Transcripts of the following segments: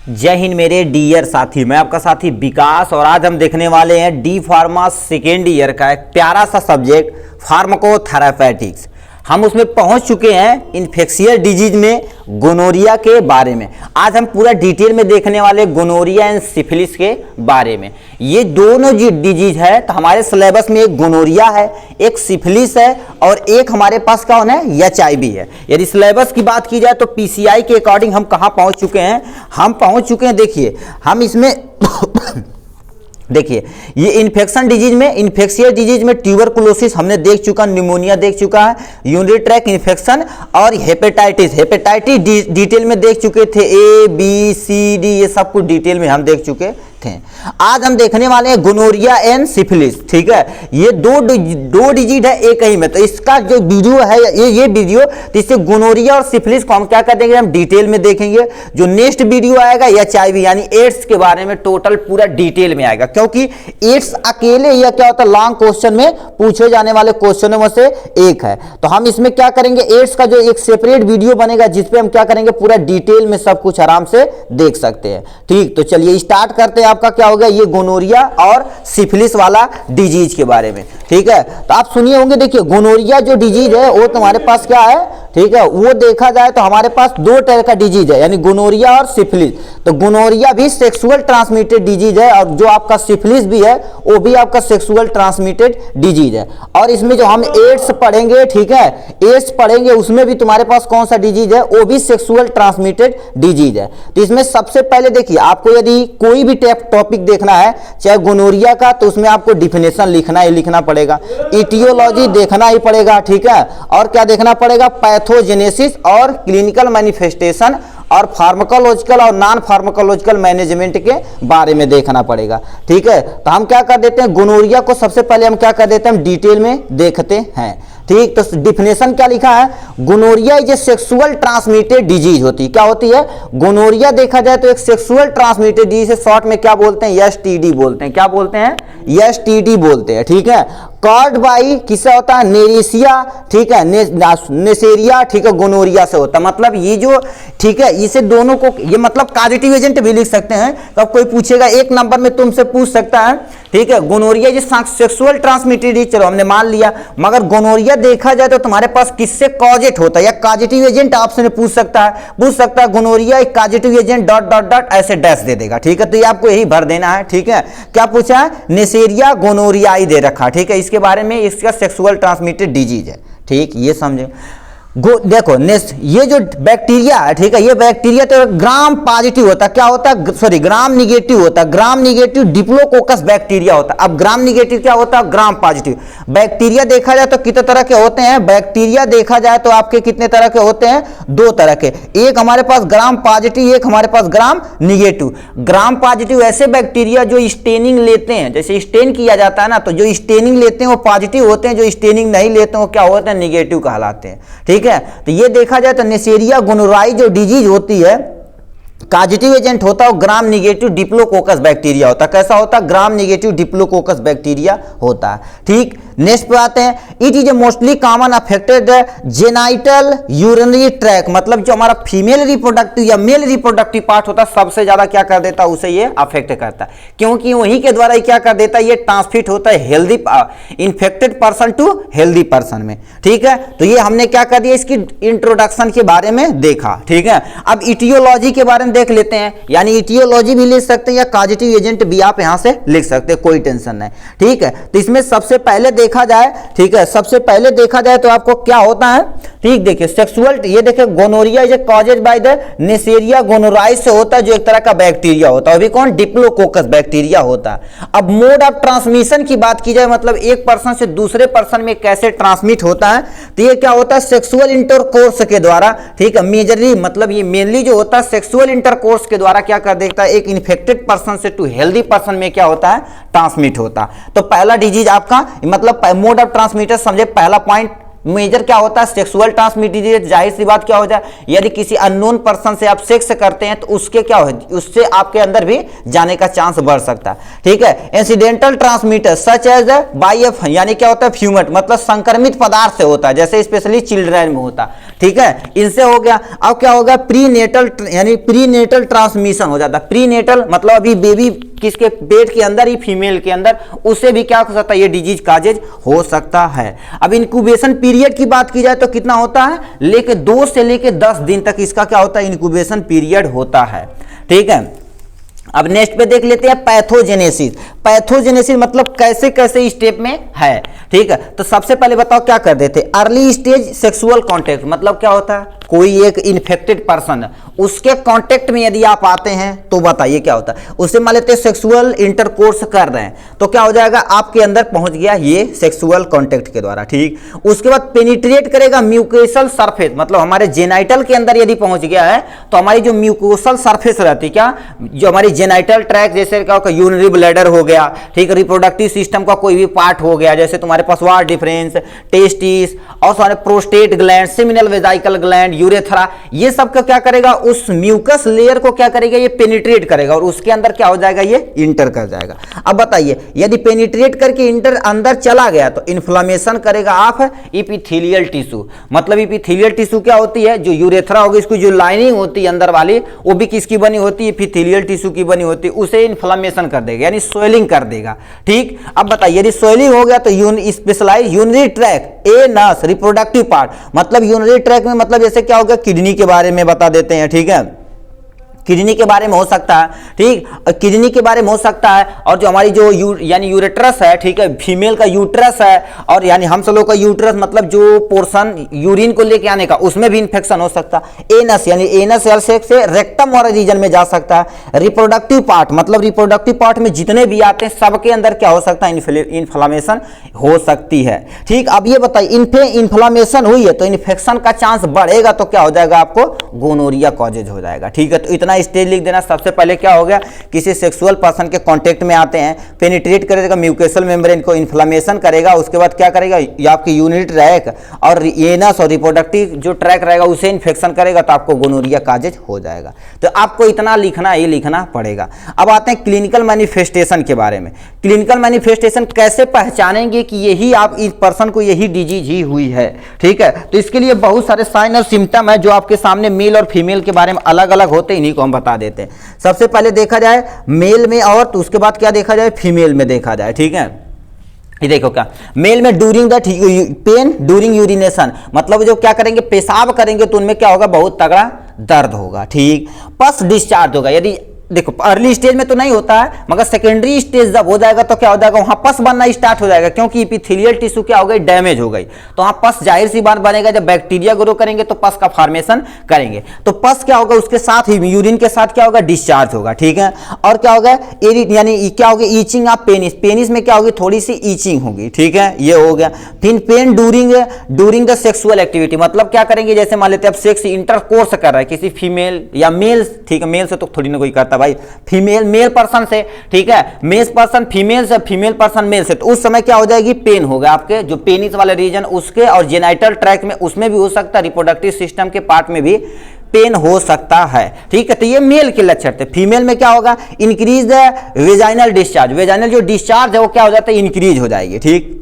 जय हिंद मेरे डियर साथी, मैं आपका साथी विकास और आज हम देखने वाले हैं डी फार्मा सेकेंड ईयर का एक प्यारा सा सब्जेक्ट फार्माकोथेरापेटिक्स। हम उसमें पहुंच चुके हैं इन्फेक्शियस डिजीज में गोनोरिया के बारे में। आज हम पूरा डिटेल में देखने वाले गोनोरिया एंड सिफिलिस के बारे में। ये दोनों जो डिजीज है तो हमारे सिलेबस में एक गोनोरिया है, एक सिफिलिस है और एक हमारे पास कौन है, एचआईवी है। यदि सिलेबस की बात की जाए तो पीसीआई के अकॉर्डिंग हम कहाँ पहुंच चुके हैं, हम पहुंच चुके हैं, देखिए हम इसमें देखिए ये इन्फेक्शन डिजीज में, इन्फेक्शियस डिजीज में ट्यूबरकुलोसिस हमने देख चुका, निमोनिया देख चुका है, यूरिनरी ट्रैक्ट इन्फेक्शन और हेपेटाइटिस डिटेल में देख चुके थे। ए बी सी डी ये सब कुछ डिटेल में हम देख चुके थे। आज हम देखने वाले हैं गोनोरिया एंड सिफिलिस। ठीक है, ये दो डिजीज है एक ही में, तो इसका जो वीडियो है ये वीडियो, तो इससे गोनोरिया और सिफिलिस को हम क्या कर देंगे, हम डिटेल में देखेंगे। जो नेक्स्ट वीडियो आएगा एचआईवी यानी एड्स के बारे में टोटल पूरा डिटेल में आएगा, क्योंकि एड्स अकेले यह क्या होता है लॉन्ग क्वेश्चन में पूछे जाने वाले क्वेश्चनों में से एक है। तो हम इसमें क्या करेंगे, एड्स का जो एक सेपरेट वीडियो बनेगा जिसपे हम क्या करेंगे, पूरा डिटेल में सब कुछ आराम से देख सकते हैं। ठीक, तो चलिए स्टार्ट करते हैं। आपका क्या हो गया, ये गोनोरिया और सिफिलिस वाला डिजीज के बारे में। ठीक है, तो आप सुनिए होंगे, देखिए गोनोरिया जो डिजीज है वो तुम्हारे पास क्या है, ठीक है, वो देखा जाए तो हमारे पास दो तरह का डिजीज है, यानी गोनोरिया और सिफिलिस। तो गोनोरिया भी सेक्सुअल ट्रांसमिटेड डिजीज है और जो आपका सिफिलिस भी है वो भी आपका सेक्सुअल ट्रांसमिटेड डिजीज है। और इसमें जो हम एड्स पढ़ेंगे, ठीक है, एड्स पढ़ेंगे उसमें भी तुम्हारे पास कौन सा डिजीज है, वो भी सेक्सुअल ट्रांसमिटेड डिजीज है। तो इसमें सबसे पहले देखिए, आपको यदि कोई भी टॉपिक देखना है चाहे गोनोरिया का, तो उसमें आपको डिफिनेशन लिखना पड़ेगा, इटियोलॉजी देखना ही पड़ेगा। ठीक है, और क्या देखना पड़ेगा, पैथोजेनेसिस और क्लिनिकल मैनिफेस्टेशन और फार्माकोलॉजिकल और नॉन फार्माकोलॉजिकल मैनेजमेंट के बारे में देखना पड़ेगा। ठीक है, तो हम क्या कर देते हैं, गोनोरिया को सबसे पहले हम क्या कर देते हैं, हम डिटेल में देखते हैं। ठीक, तो डिफिनेशन क्या लिखा है, gonorrhoea is a sexual transmitted disease होती है। क्या होती है, गोनोरिया देखा जाए तो एक सेक्सुअल ट्रांसमिटेड डिजीज है, शॉर्ट में क्या बोलते हैं, एसटीडी बोलते हैं। क्या बोलते हैं, एसटीडी बोलते हैं। ठीक है, कॉल्ड बाई किससे होता है, नेरिसिया, ठीक है, नेसेरिया, ठीक है, गोनोरिया से होता है। मतलब ये जो, ठीक है, इसे दोनों को ये मतलब कॉजेटिव एजेंट भी लिख सकते हैं। तो अब कोई पूछेगा एक नंबर में तुमसे पूछ सकता है, ठीक है, गोनोरिया जो सेक्सुअल ट्रांसमिटेड, चलो हमने मान लिया, मगर गोनोरिया देखा जाए तो तुम्हारे पास किससे कॉजेट होता है, या कॉजेटिव एजेंट आपसे पूछ सकता है गोनोरिया एक causative agent dot dot dot ऐसे डैश दे देगा। ठीक है, तो ये आपको यही भर देना है। ठीक है, क्या पूछा है, नेसेरिया गोनोरियाई दे रखा। ठीक है, इसके बारे में, इसका सेक्सुअल ट्रांसमिटेड डिजीज है। ठीक, ये समझे। देखो नेक्स्ट, ये जो बैक्टीरिया है, ठीक है, ये बैक्टीरिया तो ग्राम पॉजिटिव होता है, क्या होता है, सॉरी ग्राम निगेटिव होता है, ग्राम निगेटिव डिप्लोकोकस बैक्टीरिया होता है। अब ग्राम निगेटिव क्या होता है, ग्राम पॉजिटिव। बैक्टीरिया देखा जाए तो कितने तरह के होते हैं, बैक्टीरिया देखा जाए तो आपके कितने तरह के होते हैं, दो तरह के, एक हमारे पास ग्राम पॉजिटिव, एक हमारे पास ग्राम निगेटिव। ग्राम पॉजिटिव ऐसे बैक्टीरिया जो स्टेनिंग लेते हैं, जैसे स्टेन किया जाता है ना, तो जो स्टेनिंग लेते हैं वो पॉजिटिव होते हैं, जो स्टेनिंग नहीं लेते हैं वो क्या होते हैं, निगेटिव कहलाते हैं। ठीक है, तो ये देखा जाए तो नेसेरिया गोनोराई जो डिजीज होती है, पॉजिटिव एजेंट होता है ग्राम निगेटिव डिप्लोकोकस बैक्टीरिया होता है। कैसा होता है, ग्राम निगेटिव डिप्लोकोकस बैक्टीरिया होता है। ठीक, नेक्स्ट पे आते हैं, it is a mostly common affected genital urinary track, मतलब जो हमारा फीमेल रिप्रोडक्टिव या मेल रिप्रोडक्टिव पार्ट होता है सबसे ज्यादा क्या कर देता है, उसे ये अफेक्ट करता है, क्योंकि वहीं के द्वारा क्या कर देता है, ये ट्रांसमिट होता है healthy infected person to healthy person में। ठीक है, तो ये हमने क्या कर दिया, इसकी इंट्रोडक्शन के बारे में देखा। ठीक है, अब इटियोलॉजी के बारे में देख लेते हैं, यानी इटियोलॉजी भी लिख सकते हैं या पॉजिटिव एजेंट भी आप यहां से लिख सकते हैं, कोई टेंशन नहीं। ठीक है, तो इसमें सबसे पहले देखा जाए, ठीक है, सबसे पहले देखा जाए तो आपको क्या होता है, ठीक, देखिए सेक्सुअल, ये देखिए gonorrhoea is caused by the Neisseria gonorrhoeae से होता है, जो एक तरह का बैक्टीरिया होता है, अभी कौन, डिप्लोकोकस बैक्टीरिया होता है। अब मोड ऑफ ट्रांसमिशन की बात की जाए, मतलब एक पर्सन से दूसरे पर्सन में कैसे ट्रांसमिट होता है, तो ये क्या होता है, सेक्सुअल इंटरकोर्स के द्वारा। ठीक है, मेजरली मतलब ये मेनली जो होता है सेक्सुअल इंटरकोर्स के द्वारा क्या कर देता है, एक इन्फेक्टेड पर्सन से टू हेल्दी पर्सन में क्या होता है, ट्रांसमिट होता है। तो पहला डिजीज आपका मतलब मोड ऑफ ट्रांसमिटर समझे, पहला पॉइंट मेजर क्या होता है, सेक्सुअल ट्रांसमिटेड डिजीज। जाहिर सी बात क्या हो जाए, यदि किसी अननोन पर्सन से आप सेक्स करते हैं तो उसके क्या हो, उससे आपके अंदर भी जाने का चांस बढ़ सकता है। ठीक है, incidental transmitter such as by यानी क्या होता है, फ्यूमेट, मतलब संक्रमित पदार्थ से होता है, जैसे स्पेशली चिल्ड्रन में होता है। ठीक है, इनसे हो गया। अब क्या होगा, प्रीनेटल यानी प्रीनेटल ट्रांसमिशन हो जाता है। प्रीनेटल मतलब अभी बेबी किसके पेट के अंदर ही, फीमेल के अंदर, उससे भी क्या हो सकता है, ये डिजीज काजेज हो सकता है। अब इंक्यूबेशन पीरियड की बात की जाए तो कितना होता है, लेके 2 से लेके 10 दिन तक इसका क्या होता है, इंक्यूबेशन पीरियड होता है। ठीक है, अब नेक्स्ट पे देख लेते हैं पैथोजेनेसिस। पैथोजेनेसिस मतलब कैसे कैसे स्टेप में है। ठीक है, तो सबसे पहले बताओ क्या कर देते, अर्ली स्टेज सेक्सुअल कांटेक्ट, मतलब क्या होता है, कोई एक इन्फेक्टेड पर्सन उसके कांटेक्ट में यदि आप आते हैं तो बताइए क्या होता है। उससे मान लेते हैं सेक्सुअल इंटरकोर्स कर रहे हैं तो क्या हो जाएगा, आपके अंदर पहुंच गया ये सेक्सुअल कांटेक्ट के द्वारा। ठीक, उसके बाद पेनिट्रेट करेगा म्यूकोसल सरफेस, मतलब हमारे जेनाइटल के अंदर यदि पहुंच गया है तो हमारी जो म्यूकोसल सरफेस रहती है, क्या जो हमारी जेनाइटल ट्रैक, जैसे क्या होगा, यूरिनरी ब्लैडर हो गया, ठीक, रिप्रोडक्टिव सिस्टम का कोई भी पार्ट हो गया, जैसे तुम्हारे पास वार डिफरेंस, टेस्टिस और सारे prostate gland, seminal वेजाइकल gland, urethra, ये सब का क्या करेगा, उस म्यूकस लेयर को क्या करेगा, ये पेनिट्रेट करेगा और उसके अंदर क्या हो जाएगा, ये इंटर कर जाएगा। अब बताइए, यदि पेनिट्रेट करके इंटर अंदर चला गया तो इन्फ्लामेशन करेगा आप इपिथेलियल टिश्यू, मतलब इपिथेलियल टिश्यू क्या होती है, जो यूरेथ्रा होगी, इसकी जो लाइनिंग होती है अंदर वाली, वो भी किसकी बनी होती है, इपिथेलियल टिश्यू की बनी होती है, उसे इन्फ्लामेशन कर देगा, यानी स्वेलिंग कर देगा। ठीक, अब बताइए, यदि स्वेलिंग हो गया तो specialise urinary tract, anus, reproductive part, मतलब यूरिनरी ट्रैक में मतलब जैसे क्या होगा, किडनी के बारे में बता देते हैं। ठीक है, किडनी के बारे में हो सकता है। ठीक, किडनी के बारे में हो सकता है, और जो हमारी जो यानी यूरेट्रस है, ठीक है, फीमेल का यूट्रस है, और यानी हम सब लोग का यूट्रस मतलब जो पोर्शन यूरिन को लेके आने का, उसमें भी इन्फेक्शन हो सकता है। एनस यानी एनस से रेक्टम वाला रीजन में जा सकता है। रिप्रोडक्टिव पार्ट मतलब रिप्रोडक्टिव पार्ट में जितने भी आते हैं सबके अंदर क्या हो सकता है, इन्फ्लामेशन हो सकती है। ठीक, अब ये बताइए, इन्फ्लामेशन हुई है तो इन्फेक्शन का चांस बढ़ेगा तो क्या हो जाएगा, आपको गोनोरिया कॉजेज हो जाएगा। ठीक है, तो इतना स्टेज लिख देना। सबसे पहले क्या हो गया, किसी सेक्सुअल पर्सन के कांटेक्ट में आते हैं, पेनिट्रेट करेगा म्यूकोसल मेम्ब्रेन को, इन्फ्लामेशन करेगा, उसके बाद क्या करेगा, ये आपकी यूरिनरी ट्रैक और एनस और रिप्रोडक्टिव जो ट्रैक रहेगा उसे इन्फेक्शन करेगा तो आपको गोनोरिया काजेज हो जाएगा। तो आपको इतना लिखना ही लिखना पड़ेगा। अब आते हैं क्लिनिकल मैनिफेस्टेशन के बारे में। क्लिनिकल मैनिफेस्टेशन कैसे पहचानेंगे कि यही आप इस पर्सन को यही डिजीज ही हुई है। ठीक है, तो इसके लिए बहुत सारे साइन और सिम्टम है जो आपके सामने मेल और फीमेल के बारे में अलग अलग होते हैं, इन्हीं को हम बता देते हैं। सबसे पहले देखा जाए मेल में, और तो उसके बाद क्या देखा जाए, फीमेल में देखा जाए। ठीक है, ये देखो क्या, मेल में during the pen during urination, मतलब जो क्या करेंगे, पेशाब करेंगे तो उनमें क्या होगा, बहुत तगड़ा दर्द होगा। ठीक, पस डिस्चार्ज होगा, यदि देखो अर्ली स्टेज में तो नहीं होता है, मगर सेकेंडरी स्टेज जब हो जाएगा तो क्या हो जाएगा, वहां पस बनना स्टार्ट हो जाएगा, क्योंकि इपिथेलियल टिश्यू क्या हो गई, डैमेज हो गई, तो वहां पस जाहिर सी बात बनेगा। जब बैक्टीरिया ग्रो करेंगे तो पस का फॉर्मेशन करेंगे, तो पस क्या होगा, उसके साथ ही यूरिन के साथ क्या होगा, डिस्चार्ज होगा। ठीक है, और क्या होगा, यानी क्या होगा, ईचिंग ऑफ पेनिस, पेनिस में क्या होगी, थोड़ी सी ईचिंग होगी। ठीक है, ये हो गया। फिर pen during the sexual activity, मतलब क्या करेंगे, जैसे मान लेते हैं आप सेक्स इंटरकोर्स कर रहा है किसी फीमेल या मेल, ठीक है, मेल से तो थोड़ी ना कोई करता भाई, फीमेल मेल पर्सन से, ठीक है, मेल पर्सन फीमेल से, फीमेल पर्सन मेल से, तो उस समय क्या हो जाएगी, पेन होगा आपके जो पेनिस वाले रीजन उसके, और जेनाइटल ट्रैक में उसमें भी हो सकता है, रिप्रोडक्टिव सिस्टम के पार्ट में भी पेन हो सकता है। ठीक है, तो ये मेल के लक्षण थे। फीमेल में क्या होगा, increase the vaginal discharge, vaginal जो डिस्चार्ज है वो क्या हो जाता है, इंक्रीज हो जाएगी। ठीक,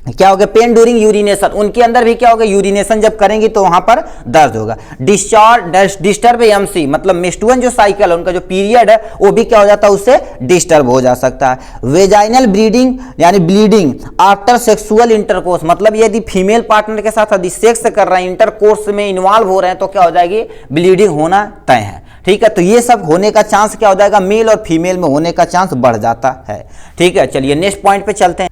क्या होगा, पेन ड्यूरिंग यूरिनेशन, उनके अंदर भी क्या होगा, यूरिनेशन जब करेंगे तो वहां पर दर्द होगा। डिस्चार्ज डिस्टर्ब एमसी, मतलब मेंस्ट्रुअल जो साइकिल है उनका जो पीरियड है वो भी क्या हो जाता है, उससे डिस्टर्ब हो जा सकता है। वेजाइनल ब्लीडिंग यानी ब्लीडिंग आफ्टर सेक्सुअल इंटरकोर्स, मतलब यदि फीमेल पार्टनर के साथ यदि सेक्स कर रहे हैं, इंटरकोर्स में इन्वॉल्व हो रहे हैं तो क्या हो जाएगी, ब्लीडिंग होना तय है। ठीक है, तो ये सब होने का चांस क्या हो जाएगा, मेल और फीमेल में होने का चांस बढ़ जाता है। ठीक है, चलिए नेक्स्ट पॉइंट पे चलते हैं।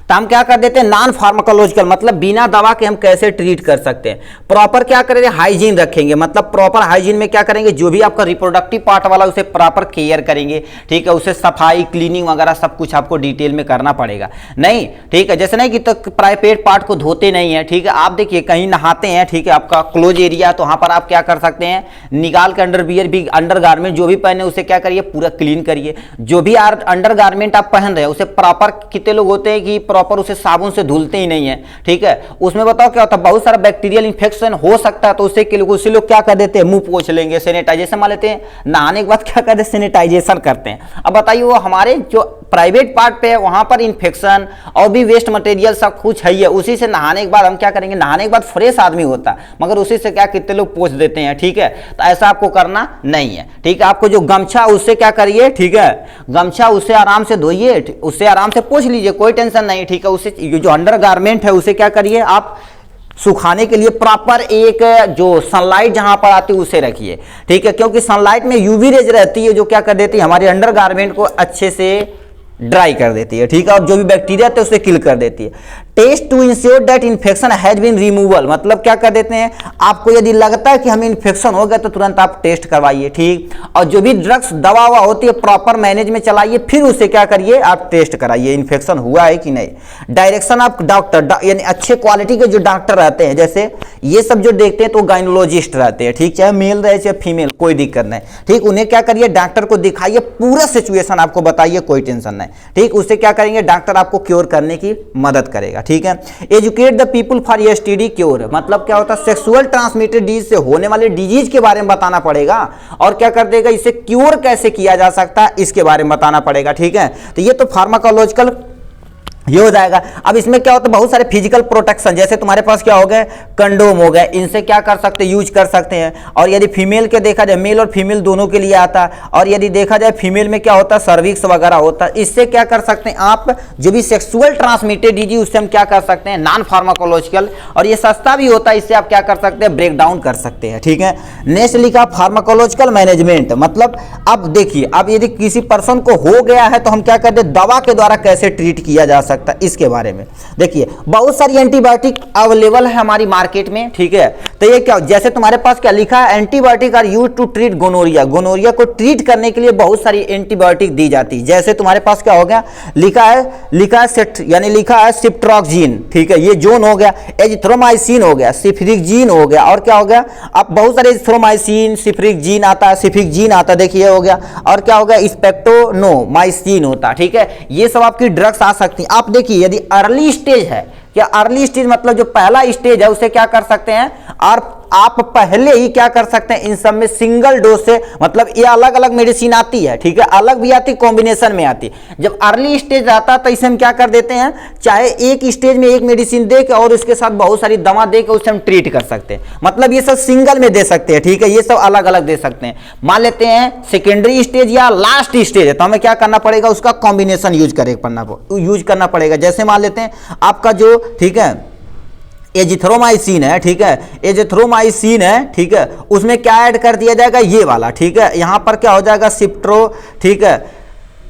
तो हम क्या कर देते हैं, नॉन फार्माकोलॉजिकल, मतलब बिना दवा के हम कैसे ट्रीट कर सकते हैं। प्रॉपर क्या करेंगे, हाइजीन रखेंगे, मतलब प्रॉपर हाइजीन में क्या करेंगे, जो भी आपका रिप्रोडक्टिव पार्ट वाला उसे प्रॉपर केयर करेंगे। ठीक है, उसे सफाई क्लीनिंग वगैरह सब कुछ आपको डिटेल में करना पड़ेगा। नहीं, ठीक है, जैसे नहीं कि तो प्राइवेट पार्ट को धोते नहीं है। ठीक है, आप देखिए कहीं नहाते हैं, ठीक है, आपका क्लोज एरिया, तो वहां पर आप क्या कर सकते हैं, निकाल के अंडरवियर भी, अंडर गारमेंट जो भी पहने उसे क्या करिए, पूरा क्लीन करिए। जो भी अंडर गारमेंट आप पहन रहे हैं उसे प्रॉपर, कितने लोग होते हैं कि प्रॉपर उसे साबुन से धुलते ही नहीं है, ठीक है। उसमें बताओ क्या होता है, बहुत सारा बैक्टीरियल इन्फेक्शन हो सकता है, तो उसे लोग क्या कर देते हैं, मुंह पोंछ लेंगे, सैनिटाइजेशन मान लेते हैं, नहाने के बाद क्या करते हैं, सैनिटाइजेशन करते हैं। अब बताइए वो हमारे जो प्राइवेट पार्ट पे है वहां पर इन्फेक्शन और भी वेस्ट मटेरियल सब कुछ है, उसी से नहाने के बाद हम क्या करेंगे, नहाने के बाद फ्रेश आदमी होता है, मगर उसी से क्या कितने लोग पोंछ देते हैं, ठीक है। तो ऐसा आपको करना नहीं है, ठीक है। आपको जो गमछा उससे क्या करिए, ठीक है, गमछा उससे आराम से धोइए, उससे आराम से पोंछ लीजिए, कोई टेंशन नहीं, ठीक है। उससे जो अंडर गारमेंट है उसे क्या करिए आप सुखाने के लिए प्रॉपर एक जो सनलाइट जहां पर आती है उसे रखिए, ठीक है, क्योंकि सनलाइट में यूवी रेज रहती है जो क्या कर देती है हमारे अंडर गारमेंट को अच्छे से ड्राई कर देती है, ठीक है, और जो भी बैक्टीरिया थे उसे किल कर देती है। Test to ensure that infection has been removal, मतलब क्या कर देते हैं, आपको यदि लगता है कि हमें इन्फेक्शन हो गया तो तुरंत आप टेस्ट करवाइए, ठीक। और जो भी ड्रग्स दवा हुआ होती है प्रॉपर मैनेज में चलाइए, फिर उसे क्या करिए आप टेस्ट कराइए इन्फेक्शन हुआ है कि नहीं। डायरेक्शन ऑफ डॉक्टर, यानी अच्छे क्वालिटी के जो डॉक्टर रहते हैं, जैसे ये सब जो देखते हैं तो गाइनोलॉजिस्ट रहते हैं, ठीक, चाहे मेल रहे चाहे फीमेल, कोई दिक्कत नहीं, ठीक। उन्हें क्या करिए डॉक्टर को दिखाइए, पूरा सिचुएशन आपको बताइए, कोई टेंशन नहीं, ठीक। उससे क्या करेंगे डॉक्टर आपको क्योर करने की मदद करेगा, ठीक है। Educate the people for STD cure, मतलब क्या होता है, सेक्सुअल ट्रांसमिटेड डिजीज से होने वाले डिजीज के बारे में बताना पड़ेगा, और क्या कर देगा इसे क्योर कैसे किया जा सकता है इसके बारे में बताना पड़ेगा, ठीक है। तो ये तो फार्माकोलॉजिकल ये हो जाएगा। अब इसमें क्या होता है, बहुत सारे फिजिकल प्रोटेक्शन, जैसे तुम्हारे पास क्या हो गए, कंडोम हो गए, इनसे क्या कर सकते हैं, यूज कर सकते हैं। और यदि फीमेल के देखा जाए, मेल और फीमेल दोनों के लिए आता है, और यदि देखा जाए फीमेल में क्या होता है, सर्विक्स वगैरह होता है, इससे क्या कर सकते हैं आप, जो भी सेक्सुअल ट्रांसमिटेड डिजीज उससे हम क्या कर सकते हैं, नॉन फार्माकोलॉजिकल, और ये सस्ता भी होता है, इससे आप क्या कर सकते हैं, ब्रेक डाउन कर सकते हैं, ठीक है। नेक्स्ट लिखा फार्माकोलॉजिकल मैनेजमेंट, मतलब अब देखिए, अब यदि किसी पर्सन को हो गया है तो हम क्या करते हैं, दवा के द्वारा कैसे ट्रीट किया जा सकता है इसके बारे में देखिए। बहुत सारी एंटीबायोटिक अवेलेबल है हमारी मार्केट में, ठीक है। तो ये क्या, जैसे तुम्हारे पास क्या लिखा है, antibiotic are used to treat gonorrhoea, gonorrhoea को ट्रीट करने के लिए बहुत सारी एंटीबायोटिक दी जाती है। जैसे तुम्हारे पास क्या हो गया, लिखा है सेट, यानी लिखा है सिप्ट्रोक्सिन, ठीक है, ये जोन हो गया, एजिथ्रोमाइसिन हो गया, सिफ्रिक्जिन हो गया, और क्या हो गया, अब बहुत सारे एजिथ्रोमाइसिन, सिफ्रिक्जिन आता है, सिफ्रिक्जिन आता है, देखिए हो गया, और क्या हो गया, स्पेक्टोनोमाइसिन होता है, ठीक है। ये सब आपकी ड्रग्स आ सकती हैं। आप देखिए यदि अर्ली स्टेज है, क्या अर्ली स्टेज मतलब जो पहला स्टेज है उसे क्या कर सकते हैं, और आप पहले ही क्या कर सकते हैं, इन सब में सिंगल डोज से, मतलब ये अलग अलग मेडिसिन आती है, ठीक है, अलग भी आती, कॉम्बिनेशन में आती। जब अर्ली स्टेज आता है तो इसे हम क्या कर देते हैं, चाहे एक स्टेज में एक मेडिसिन दे के और उसके साथ बहुत सारी दवा दे के उसे हम ट्रीट कर सकते हैं, मतलब ये सब सिंगल में दे सकते हैं, ठीक है, ये सब अलग अलग दे सकते हैं। मान लेते हैं सेकेंडरी स्टेज या लास्ट स्टेज है तो हमें क्या करना पड़ेगा, उसका कॉम्बिनेशन यूज करना पड़ेगा। जैसे मान लेते हैं आपका जो, ठीक है, एजिथ्रोमाइसिन है, ठीक है, एजिथ्रोमाइसिन है, ठीक है, उसमें क्या ऐड कर दिया जाएगा, ये वाला, ठीक है, यहां पर क्या हो जाएगा, सिप्ट्रो, ठीक है,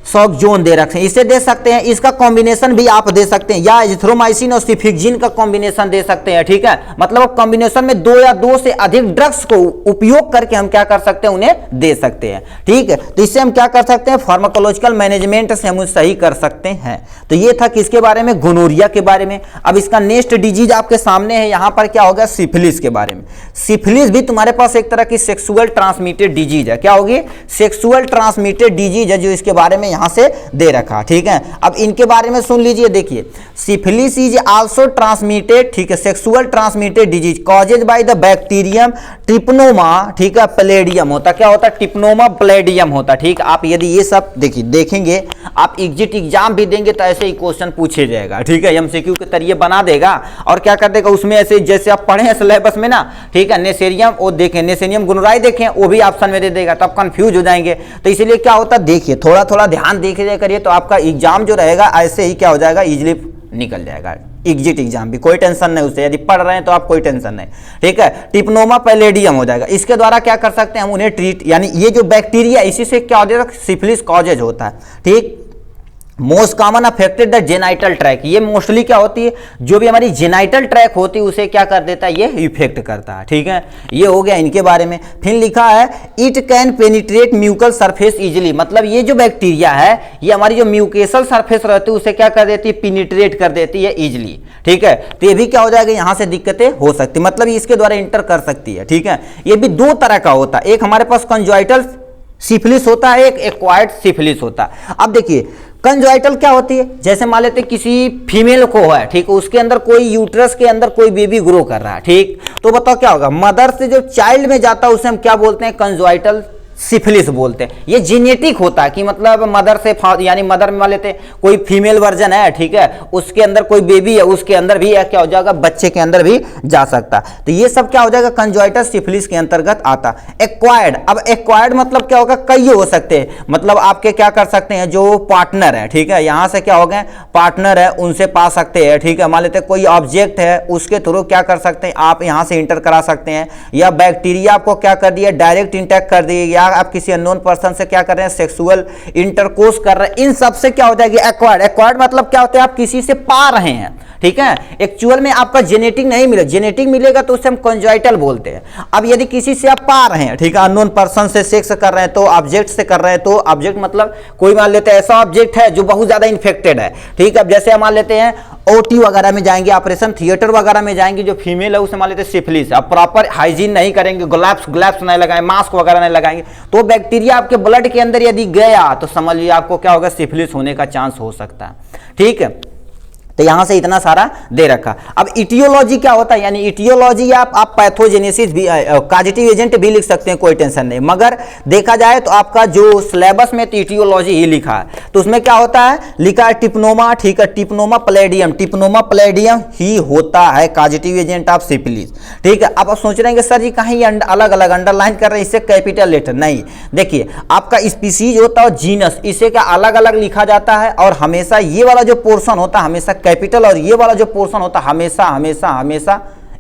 सॉक जोन दे रखे हैं, इसे दे सकते हैं, इसका कॉम्बिनेशन भी आप दे सकते हैं, या एजिथ्रोमाइसिन और सिफ्रिक्जिन का कॉम्बिनेशन दे सकते हैं, ठीक है। मतलब कॉम्बिनेशन में दो या दो से अधिक ड्रग्स को उपयोग करके हम क्या कर सकते हैं, उन्हें दे सकते हैं, ठीक है। तो इससे हम क्या कर सकते हैं, फार्माकोलॉजिकल मैनेजमेंट से हम सही कर सकते हैं। तो ये था किसके बारे में, गोनोरिया के बारे में। अब इसका नेक्स्ट डिजीज आपके सामने है, यहां पर क्या होगा, सिफिलिस के बारे में। सिफिलिस भी तुम्हारे पास एक तरह की सेक्सुअल ट्रांसमिटेड डिजीज है, क्या होगी, सेक्सुअल ट्रांसमिटेड डिजीज है, जो इसके बारे में यहां से दे रखा, ठीक है। अब इनके बारे में सुन लीजिए, देखिए, सिफिलिस इज आल्सो ट्रांसमिटेड, ठीक है, sexual transmitted disease causes by the bacterium Treponema, ठीक है, प्लेडियम होता, क्या होता, ट्रिपनोमा प्लेडियम होता, ठीक। आप यदि ये सब देखिए देखेंगे, आप एग्जिट एग्जाम भी देंगे तो ऐसे ही क्वेश्चन पूछे जाएगा, ठीक है, एमसीक्यू के तरीके बना देगा, और क्या कर देगा उसमें ऐसे, जैसे आप पढ़े सिलेबस में ना, ठीक है, नेसेरियम वो देखें, नेसेरियम गोनोराई देखें, वो भी ऑप्शन में दे देगा, तो आप कंफ्यूज हो जाएंगे। तो इसीलिए क्या होता है, देखिए थोड़ा थोड़ा ध्यान देख करिए, तो आपका एग्जाम जो रहेगा ऐसे ही क्या हो जाएगा, इजीली निकल जाएगा एग्जिट एग्जाम भी, कोई टेंशन नहीं उससे, यदि पढ़ रहे हैं तो आप कोई टेंशन नहीं, ठीक है। ट्रिपनोमा पैलेडियम हो जाएगा, इसके द्वारा क्या कर सकते हैं हम उन्हें ट्रीट, यानी ये जो बैक्टीरिया इसी से क्या हो जाएगा, सिफिलिस कॉजेज होता है, ठीक। Most common affected the genital tract, ये मोस्टली क्या होती है, जो भी हमारी जेनाइटल ट्रैक होती है उसे क्या कर देता है, ये इफेक्ट करता है, ठीक है। ये हो गया इनके बारे में। फिर लिखा है it can penetrate mucosal surface easily, मतलब ये जो बैक्टीरिया है ये हमारी जो म्यूकेसल सरफेस रहती है उसे क्या कर देती है, पेनिट्रेट कर देती है इजिली, ठीक है। तो ये भी क्या हो जाएगा, यहां से दिक्कतें हो सकती, मतलब इसके द्वारा इंटर कर सकती है, ठीक है। ये भी दो तरह का होता है, एक हमारे पास कंजॉइटल सिफिलिस होता है, एक एक्वायर्ड सिफिलिस होता है। अब देखिए कंजॉइटल क्या होती है, जैसे मान लेते किसी फीमेल को है, ठीक, उसके अंदर कोई यूट्रस के अंदर कोई बेबी ग्रो कर रहा है, ठीक, तो बताओ क्या होगा, मदर से जो चाइल्ड में जाता है उसे हम क्या बोलते हैं, कंजॉइटल सिफिलिस बोलते हैं। ये जेनेटिक होता है कि मतलब मदर से यानी मदर में मान लेते कोई फीमेल वर्जन है, ठीक है, उसके अंदर कोई बेबी है, उसके अंदर भी क्या हो जाएगा, बच्चे के अंदर भी जा सकता है। तो ये सब क्या हो जाएगा, कंजॉइटल सिफिलिस के अंतर्गत आता। एक्वायर्ड, अब एक्वायर्ड मतलब क्या होगा, कई हो सकते हैं, मतलब आपके क्या कर सकते हैं, जो पार्टनर है, ठीक है, यहां से क्या हो गए पार्टनर है उनसे पा सकते हैं, ठीक है, मान लेते कोई ऑब्जेक्ट है उसके थ्रू क्या कर सकते हैं, आप यहां से इंटर करा सकते हैं, या बैक्टीरिया आपको क्या कर दिया, डायरेक्ट इंटैक्ट कर दिए, या आप किसी अननोन पर्सन से क्या कर रहे हैं, सेक्सुअल इंटरकोर्स कर रहे हैं, इन सब से क्या हो जाएगी एक्वायर्ड। एक्वायर्ड मतलब क्या होता है, आप किसी से पा रहे हैं, ठीक है, एक्चुअल में आपका जेनेटिक नहीं मिले, जेनेटिक मिलेगा तो उसे हम कंजॉइटल बोलते हैं। अब यदि किसी से आप पा रहे हैं, ठीक है, अननोन पर्सन से सेक्स कर रहे हैं, तो ऑब्जेक्ट से कर रहे हैं, तो ऑब्जेक्ट मतलब कोई मान लेते हैं ऐसा ऑब्जेक्ट है जो बहुत ज्यादा इन्फेक्टेड है, ठीक है, अब जैसे मान लेते हैं ओटी वगैरह में जाएंगे, ऑपरेशन थिएटर वगैरह में जाएंगे, जो फीमेल है उसे मान लेते हैं सिफिलिस, अब प्रॉपर हाइजीन नहीं करेंगे, ग्लव्स नहीं लगाएंगे, मास्क वगैरह नहीं लगाएंगे, तो बैक्टीरिया आपके ब्लड के अंदर यदि गया तो समझ लीजिए आपको क्या होगा, सिफिलिस होने का चांस हो सकता है, ठीक है। तो यहां से इतना सारा दे रखा। अब इटियोलॉजी क्या होता है, यानी इटियोलॉजी आप पैथोजेनेसिस भी, कॉजेटिव एजेंट भी लिख सकते हैं, कोई टेंशन नहीं, मगर देखा जाए तो आपका जो सिलेबस में तो इटियोलॉजी ही लिखा है, तो उसमें क्या होता है, लिखा है टिप्नोमा, ठीक है, टिप्नोमा प्लेडियम ही होता है कॉजेटिव एजेंट ऑफ सिफिलिस, ठीक है। अब आप सोच रहे हैं सर जी कहीं अलग अलग अंडरलाइन कर रहे हैं, इससे कैपिटल लेटर नहीं, देखिए आपका स्पीसीज होता है जीनस, इसे क्या अलग अलग लिखा जाता है, और हमेशा ये वाला जो पोर्शन होता है हमेशा कैपिटल, और ये वाला जो पोर्शन होता है हमेशा हमेशा हमेशा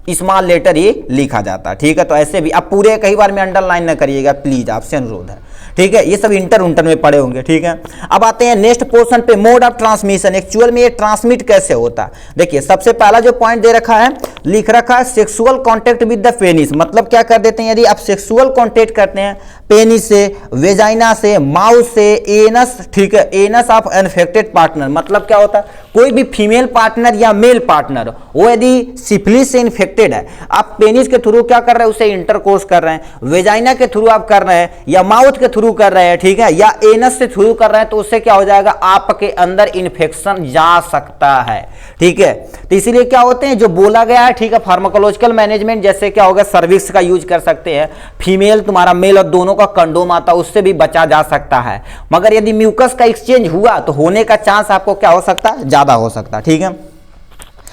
स्मॉल लेटर ही लिखा जाता है, ठीक है। तो ऐसे भी आप पूरे कई बार में अंडरलाइन न करिएगा प्लीज, आपसे अनुरोध है, ठीक है, ये सब इंटर में पढ़े होंगे, ठीक है। अब आते हैं नेक्स्ट पोर्शन पे, मोड ऑफ ट्रांसमिशन, एक्चुअल में ये ट्रांसमिट कैसे होता है। देखिए सबसे पहला जो पॉइंट दे रखा है, लिख रखा है sexual contact with the penis, मतलब क्या कर देते हैं, यदि आप सेक्सुअल कॉन्टेक्ट करते हैं पेनिस से, वेजाइना से, माउथ से, एनस, ठीक है, एनस ऑफ इन्फेक्टेड पार्टनर, मतलब क्या होता है, कोई भी फीमेल पार्टनर या मेल पार्टनर वो यदि सिफिलिस से इन्फेक्टेड है, आप पेनिस के थ्रू क्या कर रहे हैं, उसे इंटरकोर्स कर रहे हैं, वेजाइना के थ्रू आप कर रहे हैं, या माउथ के थ्रू कर रहे हैं, ठीक है, या एनस से थ्रू कर रहे हैं, तो उससे क्या हो जाएगा, आपके अंदर इन्फेक्शन जा सकता है, ठीक है। तो इसीलिए क्या होते हैं जो बोला गया है, ठीक है, फार्माकोलॉजिकल मैनेजमेंट, जैसे क्या होगा, सर्विक्स का यूज कर सकते हैं, फीमेल तुम्हारा मेल और दोनों का कंडोम आता है, उससे भी बचा जा सकता है, मगर यदि म्यूकस का एक्सचेंज हुआ तो होने का चांस आपको क्या हो सकता है, ज्यादा हो सकता है, ठीक है।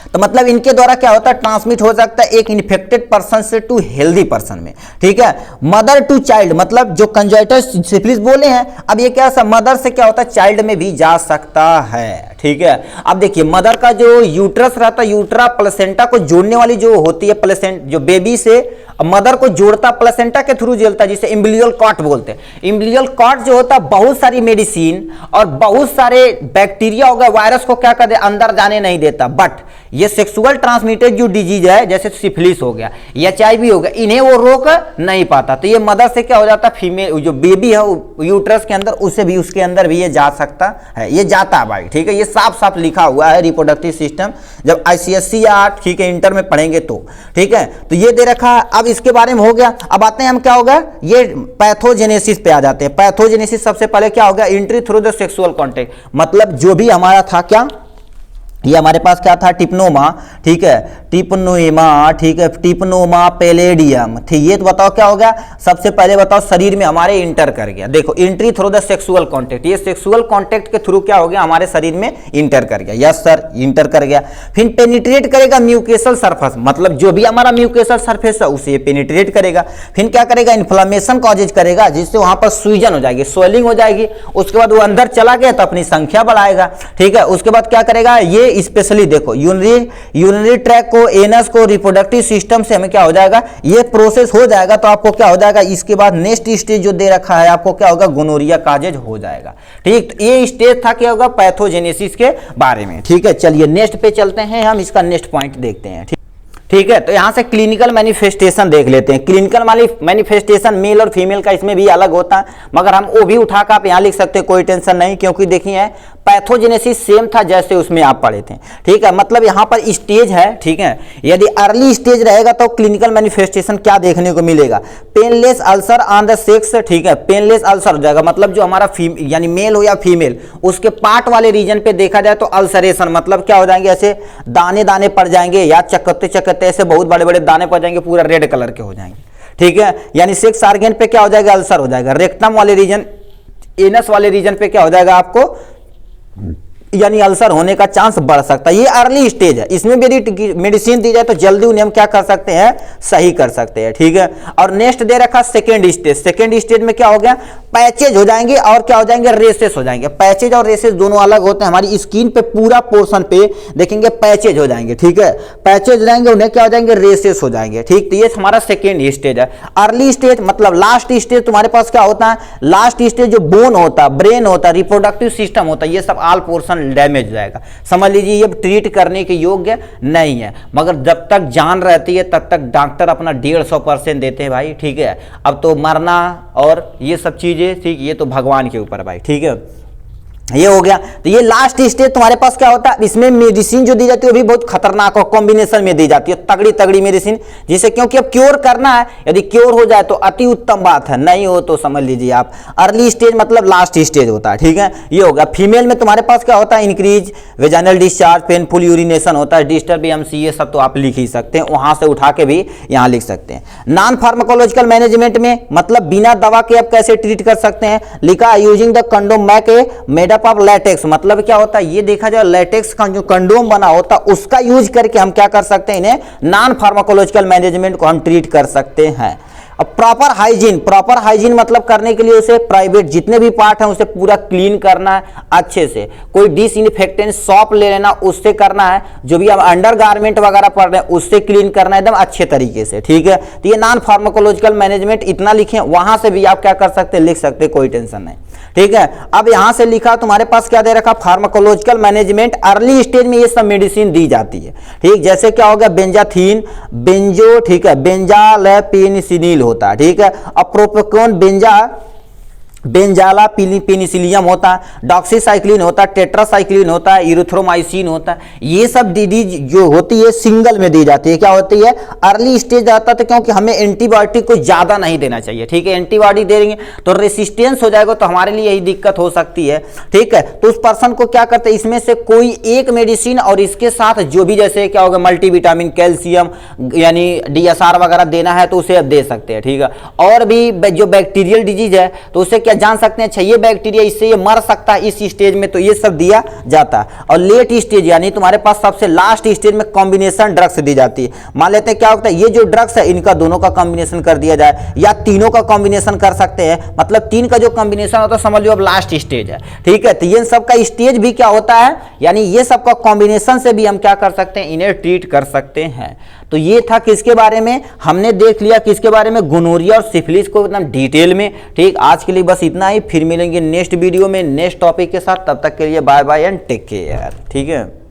तो मतलब इनके द्वारा क्या होता है, ट्रांसमिट हो सकता है एक इन्फेक्टेड पर्सन से टू हेल्दी पर्सन में, ठीक है। मदर टू चाइल्ड, मतलब जो कंजॉइटल सिफिलिस बोले हैं, अब ये क्या मदर से क्या होता है, चाइल्ड में भी जा सकता है, ठीक है। अब देखिए मदर का जो यूट्रस रहता है, यूट्रा प्लेसेंटा को जोड़ने वाली जो होती है, प्लेसेंट जो बेबी से मदर को जोड़ता प्लेसेंटा के थ्रू जोड़ता है, जिसे इम्बिलियल कॉर्ड बोलते हैं। इम्बिलियल कॉर्ड जो होता है बहुत सारी मेडिसिन और बहुत सारे बैक्टीरिया हो गए, वायरस को क्या कर दे, अंदर जाने नहीं देता, बट ये सेक्सुअल ट्रांसमिटेड जो डिजीज है, जैसे सिफिलिस हो गया, एचआईवी हो गया, इन्हें वो रोक नहीं पाता, तो ये मदर से क्या हो जाता है, फीमेल जो बेबी है यूट्रस के अंदर, उसे भी उसके अंदर भी ये जा सकता है, ये जाता है भाई, ठीक है, ये साफ साफ लिखा हुआ है रिप्रोडक्टिव सिस्टम, जब आईसीएससी या ठीक है इंटर में पढ़ेंगे तो, ठीक है। तो ये दे रखा है, अब इसके बारे में हो गया। अब आते हैं हम क्या होगा, ये पैथोजेनेसिस पे आ जाते हैं। पैथोजेनेसिस सबसे पहले क्या होगा, entry through the sexual contact, मतलब जो भी हमारा था क्या, ये हमारे पास क्या था, टिप्नोमा, ठीक है, टिप्नोमा, ठीक है, टिप्नोमा पैलेडियम, ठीक, ये तो बताओ क्या होगा, सबसे पहले बताओ शरीर में हमारे इंटर कर गया, देखो entry through the sexual contact, ये सेक्सुअल कांटेक्ट के थ्रू क्या हो गया, हमारे शरीर में इंटर कर गया, यस सर इंटर कर गया। फिर पेनिट्रेट करेगा म्यूकेशल सरफेस, मतलब जो भी हमारा म्यूकेशल सरफेस है उसे पेनिट्रेट करेगा, फिर क्या करेगा, इन्फ्लेमेशन कॉजेज करेगा, जिससे वहां पर सूजन हो जाएगी, स्वेलिंग हो जाएगी, उसके बाद वो अंदर चला गया तो अपनी संख्या बढ़ाएगा, ठीक है। उसके बाद क्या करेगा, ये स्पेशली देखो यूरिनरी ट्रैक को, एनस को, रिप्रोडक्टिव सिस्टम से हमें क्या हो जाएगा, ये प्रोसेस हो जाएगा, तो आपको क्या हो जाएगा, इसके बाद नेक्स्ट स्टेज जो दे रखा है आपको क्या होगा, गोनोरिया काजेज हो जाएगा, ठीक। तो ये स्टेज था क्या होगा, पैथोजेनेसिस के बारे में, ठीक है। चलिए नेक्स्ट पे चलते हैं, हम इसका नेक्स्ट पॉइंट देखते हैं, ठीक ठीक है। तो यहां से क्लिनिकल मैनिफेस्टेशन देख लेते हैं। क्लिनिकल मैनिफेस्टेशन मेल और फीमेल का इसमें भी अलग होता है, मगर हम वो भी उठा कर आप यहां लिख सकते हैं, कोई टेंशन नहीं, क्योंकि देखिए पैथोजेनेसिस सेम था जैसे उसमें आप पढ़े थे। ठीक है, मतलब यहां पर स्टेज है। ठीक है, यदि अर्ली स्टेज रहेगा तो क्लिनिकल मैनिफेस्टेशन क्या देखने को मिलेगा, painless ulcer on the sex. ठीक है, पेनलेस अल्सर हो जाएगा, मतलब जो हमारा यानी मेल हो या फीमेल, उसके पार्ट वाले रीजन पे देखा जाए तो अल्सरेशन, मतलब क्या हो जाएंगे, ऐसे दाने दाने पड़ जाएंगे या चकत्ते चकत्ते ऐसे बहुत बड़े बड़े दाने पड़ जाएंगे, पूरा रेड कलर के हो जाएंगे। ठीक है, यानी सेक्स ऑर्गन पे क्या हो जाएगा, अल्सर हो जाएगा। रेक्टम वाले रीजन, एनस वाले रीजन पे क्या हो जाएगा आपको, यानी अल्सर होने का चांस बढ़ सकता है। ये अर्ली स्टेज है, इसमें भी यदि मेडिसिन दी जाए तो जल्दी उन्हें हम क्या कर सकते हैं, सही कर सकते हैं। ठीक है, और नेक्स्ट दे रखा सेकेंड स्टेज। सेकेंड स्टेज में क्या हो गया, पैचेज हो जाएंगे और क्या हो जाएंगे, रेसेस हो जाएंगे। पैचेज और रेसेस दोनों अलग होते हैं। हमारी स्किन पे पूरा पोर्शन पे देखेंगे पैचेज हो जाएंगे। ठीक है, पैचेज हो जाएंगे, उन्हें क्या हो जाएंगे, रेसेस हो जाएंगे। ठीक, तो ये हमारा सेकेंड स्टेज है। अर्ली स्टेज मतलब लास्ट स्टेज तुम्हारे पास क्या होता है, लास्ट स्टेज जो बोन होता है, ब्रेन होता है, रिप्रोडक्टिव सिस्टम होता है, ये सब ऑल पोर्शन डैमेज हो जाएगा। समझ लीजिए ये ट्रीट करने के योग्य नहीं है, मगर जब तक जान रहती है तब तक डॉक्टर अपना 150% देते हैं भाई। ठीक है, अब तो मरना और ये सब चीजें, ठीक, ये तो भगवान के ऊपर भाई। ठीक है, ये हो गया। तो ये लास्ट स्टेज तुम्हारे पास क्या होता है, इसमें मेडिसिन जो दी जाती है वो भी बहुत खतरनाक और कॉम्बिनेशन में दी जाती है, तगड़ी तगड़ी मेडिसिन, जिसे क्योंकि अब क्योर करना है, यदि क्योर हो जाए तो अति उत्तम बात है, नहीं हो तो समझ लीजिए आप अर्ली स्टेज मतलब लास्ट स्टेज होता है। ठीक है, ये हो गया। फीमेल में तुम्हारे पास क्या होता है, increase vaginal discharge, painful urination होता है, डिस्टर्ब एमसी, ये सब तो आप लिख ही सकते हैं, वहां से उठा के भी यहाँ लिख सकते हैं। नॉन फार्माकोलॉजिकल मैनेजमेंट में मतलब बिना दवा के आप कैसे ट्रीट कर सकते हैं, लिखा using the condom make of latex, मतलब क्या होता है, ये देखा जाए लैटेक्स का जो कंडोम बना होता है उसका यूज करके हम क्या कर सकते हैं, इन्हें नॉन फार्माकोलॉजिकल मैनेजमेंट को हम ट्रीट कर सकते हैं। अब प्रॉपर हाइजीन मतलब करने के लिए उसे प्राइवेट जितने भी पार्ट हैं उसे पूरा क्लीन करना है अच्छे से, कोई डिसइंफेक्टेंट सॉप ले लेना, उससे करना है, जो भी हम अंडर गारमेंट वगैरह पढ़ रहे हैं उससे क्लीन करना है एकदम अच्छे तरीके से। ठीक है, तो ये नॉन फार्माकोलॉजिकल मैनेजमेंट इतना लिखें, वहां से भी आप क्या कर सकते हैं, लिख सकते हैं, कोई टेंशन नहीं। ठीक है, अब यहां से लिखा तुम्हारे पास क्या दे रखा, फार्माकोलॉजिकल मैनेजमेंट अर्ली स्टेज में ये सब मेडिसिन दी जाती है। ठीक, जैसे क्या होगा, बेंजाथीन, बेंजो, ठीक है, बेंजालेपेनिसिलिन होता है। ठीक है, अप्रोपिकोन, बेंजाला पेनिसिलियम होता है, डॉक्सीसाइक्लिन होता है, टेट्रासाइक्लिन होता है, इरिथ्रोमाइसिन होता है। ये सब डीडीज जो होती है सिंगल में दी जाती है। क्या होती है, अर्ली स्टेज आता है, तो क्योंकि हमें एंटीबायोटिक को ज्यादा नहीं देना चाहिए। ठीक है, एंटीबॉडी दे देंगे तो रेसिस्टेंस हो जाएगा, तो हमारे लिए यही दिक्कत हो सकती है। ठीक है, तो उस पर्सन को क्या करते हैं, इसमें से कोई एक मेडिसिन और इसके साथ जो भी, जैसे क्या होगा, मल्टीविटामिन, कैल्शियम यानी DSR वगैरह देना है तो उसे अब दे सकते हैं। ठीक है, और भी जो बैक्टीरियल डिजीज है तो उसे क्या जान सकते हैं, अच्छा ये बैक्टीरिया इससे ये मर सकता है इस स्टेज में, तो ये सब दिया जाता है। और लेट स्टेज यानी तुम्हारे पास सबसे लास्ट स्टेज में कॉम्बिनेशन ड्रग्स दी जाती है। मान लेते हैं क्या होता है, ये जो ड्रग्स है इनका दोनों का कॉम्बिनेशन कर दिया जाए या तीनों का कॉम्बिनेशन कर सकते हैं, मतलब 3 का जो कॉम्बिनेशन होता है समझ लो अब लास्ट स्टेज है। ठीक है, तो ये सब का स्टेज भी क्या होता है, यानी ये सब का कॉम्बिनेशन से भी हम क्या कर सकते हैं, इन्हें ट्रीट कर सकते हैं। तो ये था किसके बारे में, हमने देख लिया किसके बारे में, गोनोरिया और सिफिलिस को एकदम डिटेल में। ठीक, आज के लिए बस इतना ही, फिर मिलेंगे नेक्स्ट वीडियो में नेक्स्ट टॉपिक के साथ, तब तक के लिए bye bye and take care. ठीक है।